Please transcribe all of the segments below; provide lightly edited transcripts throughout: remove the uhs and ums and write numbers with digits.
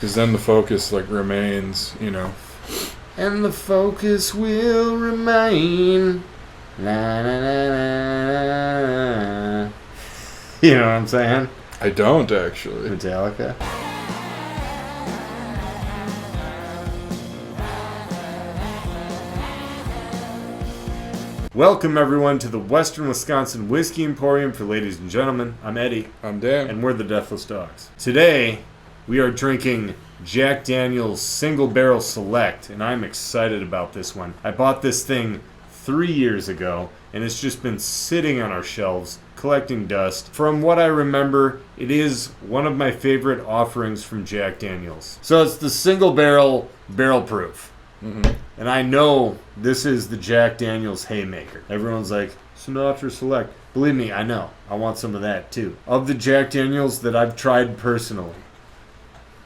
Because then the focus, like, remains, you know. And the focus will remain. La, la, la, la, la. You know what I'm saying? I don't, actually. Metallica. Welcome, everyone, to the Western Wisconsin Whiskey Emporium for ladies and gentlemen. I'm Eddie. I'm Dan. And we're the Deathless Dogs. Today, we are drinking Jack Daniel's Single Barrel Select, and I'm excited about this one. I bought this thing 3 years ago, and it's just been sitting on our shelves, collecting dust. From what I remember, it is one of my favorite offerings from Jack Daniel's. So it's the Single Barrel Proof. Mm-hmm. And I know this is the Jack Daniel's Haymaker. Everyone's like, Sinatra Select. Believe me, I know. I want some of that too. Of the Jack Daniels that I've tried personally,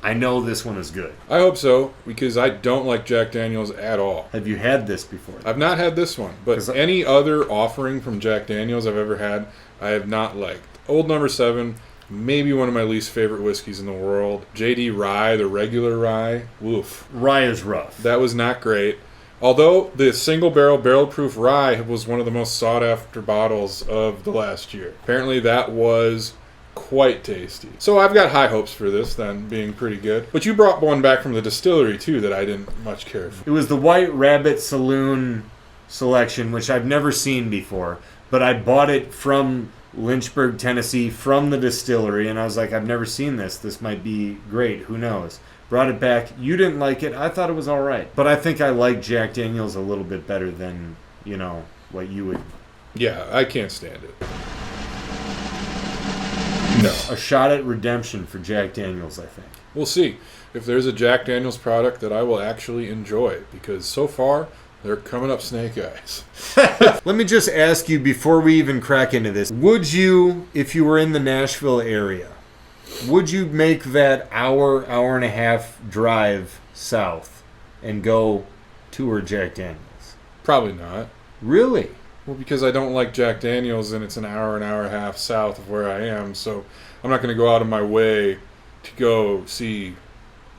I know this one is good. I hope so, because I don't like Jack Daniels at all. Have you had this before? I've not had this one, but any other offering from Jack Daniels I've ever had, I have not liked. Old Number 7, maybe one of my least favorite whiskeys in the world. JD Rye, the regular rye, woof. Rye is rough. That was not great. Although the Single Barrel Proof Rye was one of the most sought after bottles of the last year. Apparently that was quite tasty. So I've got high hopes for this then, being pretty good. But you brought one back from the distillery too that I didn't much care for. It was the White Rabbit Saloon selection, which I've never seen before. But I bought it from Lynchburg, Tennessee, from the distillery, and I was like, I've never seen this. This might be great. Who knows? Brought it back. You didn't like it. I thought it was all right. But I think I like Jack Daniel's a little bit better than, you know, what you would. Yeah, I can't stand it. No. A shot at redemption for Jack Daniel's, I think. We'll see if there's a Jack Daniel's product that I will actually enjoy, because so far they're coming up snake eyes. Let me just ask you before we even crack into this. Would you, if you were in the Nashville area, would you make that hour and a half drive south and go tour Jack Daniel's? Probably not. Really? Well, because I don't like Jack Daniel's, and it's an hour and a half south of where I am, so I'm not going to go out of my way to go see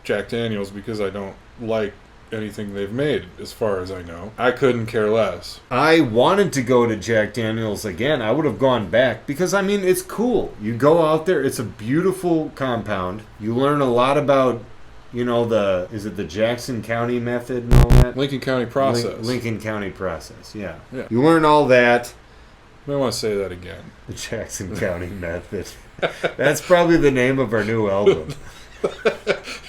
Jack Daniel's because I don't like anything they've made, as far as I know. I couldn't care less. I wanted to go to Jack Daniel's again. I would have gone back because, I mean, it's cool. You go out there. It's a beautiful compound. You learn a lot about, you know, is it the Jackson County method and all that? Lincoln County process. Lincoln County process, yeah. You learn all that. I might want to say that again. The Jackson County method. That's probably the name of our new album.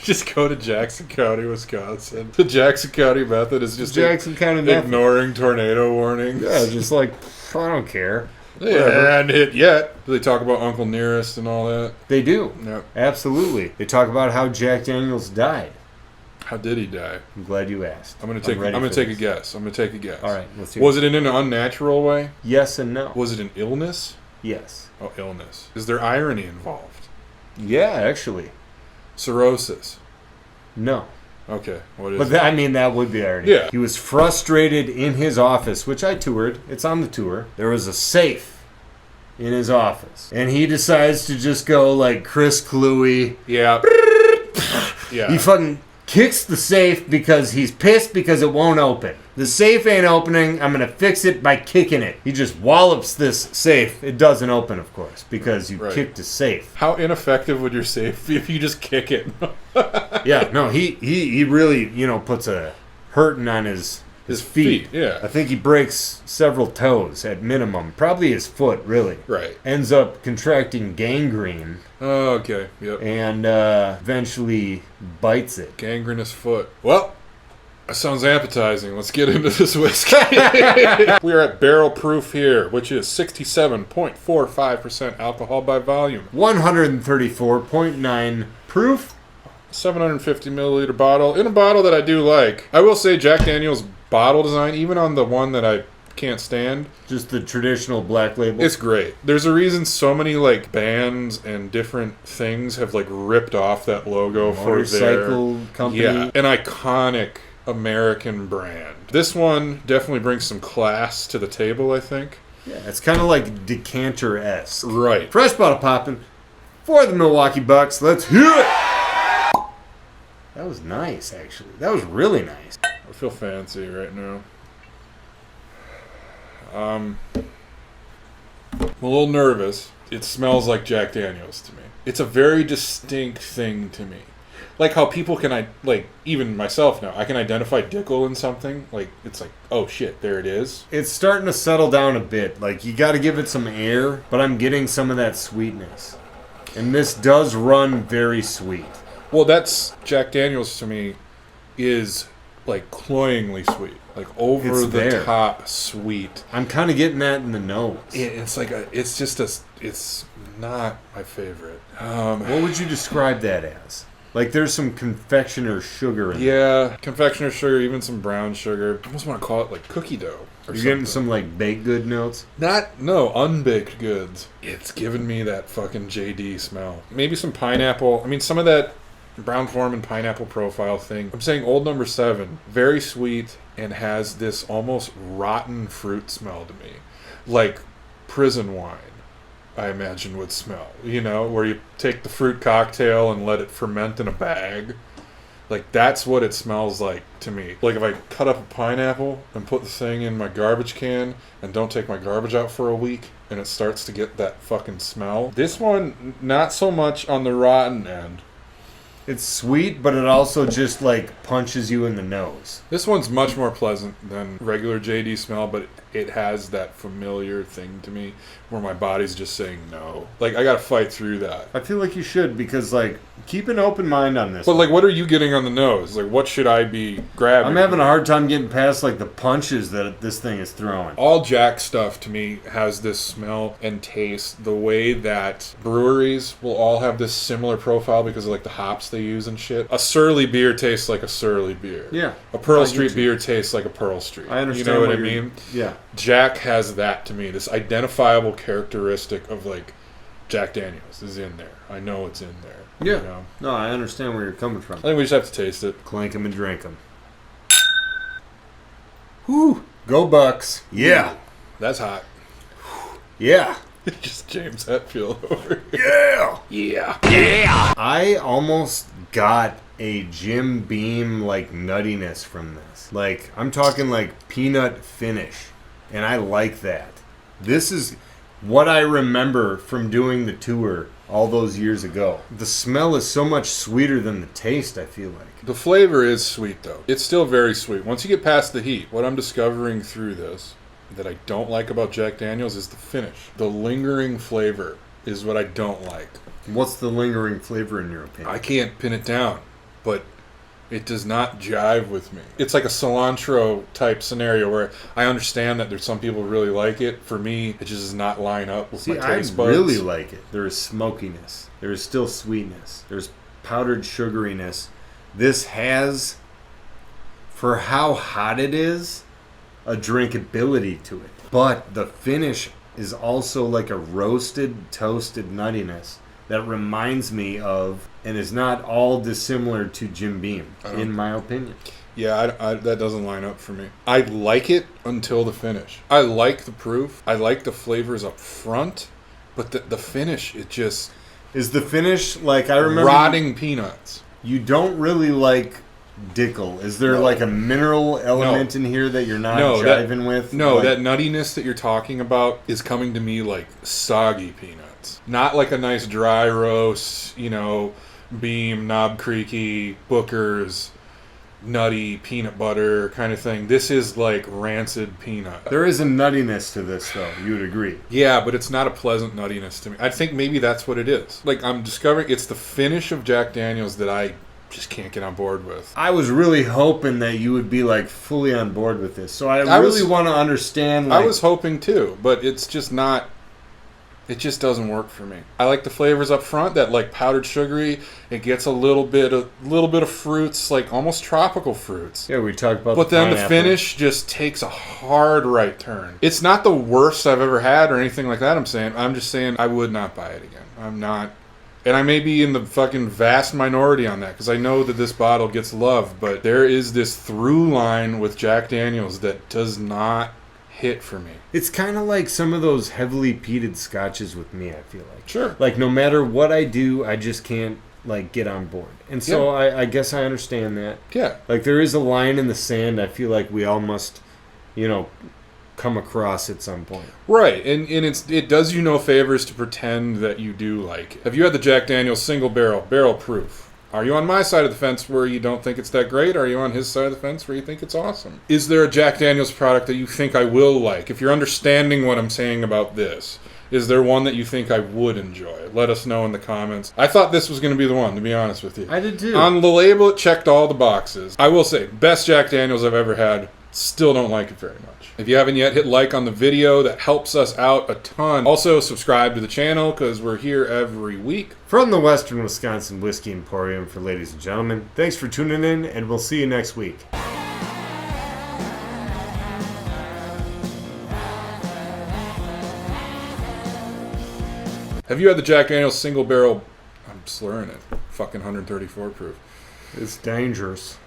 Just go to Jackson County, Wisconsin. The Jackson County method is just Jackson County method. Ignoring tornado warnings. Yeah, just like, I don't care. Yeah, and hit yet. Do they talk about Uncle Nearest and all that? They do. Yep. Absolutely. They talk about how Jack Daniels died. How did he die? I'm glad you asked. I'm gonna take a guess. I'm gonna take a guess. All right, let's hear it. Was it in an unnatural way? Yes and no. Was it an illness? Yes. Oh, illness. Is there irony involved? Yeah, actually. Cirrhosis. No. Okay, what is it? But I mean, that would be irony. Yeah. He was frustrated in his office, which I toured. It's on the tour. There was a safe in his office. And he decides to just go like Chris Cluey. Yeah. Yeah. He fucking kicks the safe because he's pissed because it won't open. The safe ain't opening. I'm going to fix it by kicking it. He just wallops this safe. It doesn't open, of course, because you kicked a safe. How ineffective would your safe be if you just kick it? Yeah, no, he really, you know, puts a hurting on his feet. Yeah. I think he breaks several toes at minimum. Probably his foot, really. Right. Ends up contracting gangrene. Oh, okay. Yep. And eventually bites it. Gangrenous foot. Well, that sounds appetizing. Let's get into this whiskey. We are at barrel proof here, which is 67.45% alcohol by volume. 134.9 proof. 750 milliliter bottle. In a bottle that I do like. I will say Jack Daniel's bottle design, even on the one that I can't stand. Just the traditional black label. It's great. There's a reason so many like bands and different things have like ripped off that logo for their motorcycle company. Yeah, an iconic American brand. This one definitely brings some class to the table, I think. Yeah, it's kind of like decanter-esque. Right. Fresh bottle popping for the Milwaukee Bucks. Let's hear it! That was nice, actually. That was really nice. I feel fancy right now. I'm a little nervous. It smells like Jack Daniels to me. It's a very distinct thing to me. Like how people can, even myself now, I can identify Dickel in something. Like, it's like, oh shit, there it is. It's starting to settle down a bit. Like, you got to give it some air, but I'm getting some of that sweetness. And this does run very sweet. Well, that's Jack Daniels to me is like cloyingly sweet, like over the top sweet. I'm kind of getting that in the nose. It's not my favorite. What would you describe that as? Like there's some confectioner sugar in it. Yeah, confectioner sugar, even some brown sugar. I almost want to call it like cookie dough. You're getting some like baked good notes? Unbaked goods. It's giving me that fucking JD smell. Maybe some pineapple. I mean, some of that brown form and pineapple profile thing. I'm saying Old Number 7, very sweet and has this almost rotten fruit smell to me. Like prison wine, I imagine would smell. You know, where you take the fruit cocktail and let it ferment in a bag. Like, that's what it smells like to me. Like, if I cut up a pineapple and put the thing in my garbage can and don't take my garbage out for a week and it starts to get that fucking smell. This one, not so much on the rotten end. It's sweet, but it also just, like, punches you in the nose. This one's much more pleasant than regular JD smell, but it has that familiar thing to me where my body's just saying no. Like, I gotta fight through that. I feel like you should because, like, keep an open mind on this. But, like, what are you getting on the nose? Like, what should I be grabbing? I'm having a hard time getting past, like, the punches that this thing is throwing. All Jack stuff, to me, has this smell and taste the way that breweries will all have this similar profile because of, like, the hops they use and shit. A Surly beer tastes like a Surly beer. Yeah. A Pearl Street beer tastes like a Pearl Street. I understand. You know what I mean? Yeah. Jack has that to me. This identifiable characteristic of, like, Jack Daniels is in there. I know it's in there. Yeah. You know? No, I understand where you're coming from. I think we just have to taste it. Clank 'em and drink 'em. Whew. Go Bucks. Yeah. That's hot. Yeah. Just James Hetfield over here. Yeah. Yeah. Yeah. I almost got a Jim Beam like nuttiness from this. Like, I'm talking like peanut finish. And I like that. This is what I remember from doing the tour all those years ago. The smell is so much sweeter than the taste, I feel like. The flavor is sweet, though. It's still very sweet. Once you get past the heat, what I'm discovering through this that I don't like about Jack Daniels is the finish. The lingering flavor is what I don't like. What's the lingering flavor in your opinion? I can't pin it down, but it does not jive with me. It's like a cilantro type scenario where I understand that there's some people who really like it. For me, it just does not line up with my taste buds. I really like it. There is smokiness. There is still sweetness. There's powdered sugariness. This has, for how hot it is, a drinkability to it. But the finish is also like a roasted, toasted nuttiness that reminds me of, and is not all dissimilar to Jim Beam, in my opinion. Yeah, that doesn't line up for me. I like it until the finish. I like the proof. I like the flavors up front, but the finish, it just... Is the finish, like, I remember... Rotting peanuts. You don't really like Dickel. Is there like a mineral element in here that you're not jiving with? No, like, that nuttiness that you're talking about is coming to me like soggy peanuts. Not like a nice dry roast, you know, Beam, Knob Creaky, Booker's, nutty peanut butter kind of thing. This is like rancid peanut. There is a nuttiness to this, though. You would agree. Yeah, but it's not a pleasant nuttiness to me. I think maybe that's what it is. Like, I'm discovering it's the finish of Jack Daniels that I just can't get on board with. I was really hoping that you would be like fully on board with this. So I really want to understand. Like, I was hoping too, but it's just not. It just doesn't work for me. I like the flavors up front, that like powdered sugary. It gets a little bit of fruits, like almost tropical fruits. Yeah, we talked about. But then the finish just takes a hard right turn. It's not the worst I've ever had or anything like that. I'm just saying I would not buy it again. I'm not. And I may be in the fucking vast minority on that, because I know that this bottle gets love, but there is this through line with Jack Daniels that does not hit for me. It's kind of like some of those heavily peated scotches with me, I feel like. Sure. Like, no matter what I do, I just can't like get on board. And so I guess I understand that. Yeah. Like there is a line in the sand. I feel like we all must, come across at some point. Right, and it does you no favors to pretend that you do like it. Have you had the Jack Daniel's single barrel proof? Are you on my side of the fence where you don't think it's that great? Or are you on his side of the fence where you think it's awesome? Is there a Jack Daniel's product that you think I will like? If you're understanding what I'm saying about this, is there one that you think I would enjoy? Let us know in the comments. I thought this was going to be the one, to be honest with you. I did too. On the label, it checked all the boxes. I will say, best Jack Daniel's I've ever had. Still don't like it very much. If you haven't yet, hit like on the video. That helps us out a ton. Also, subscribe to the channel because we're here every week. From the Western Wisconsin Whiskey Emporium for ladies and gentlemen, thanks for tuning in, and we'll see you next week. Have you had the Jack Daniel's single barrel? I'm slurring it. Fucking 134 proof. It's dangerous.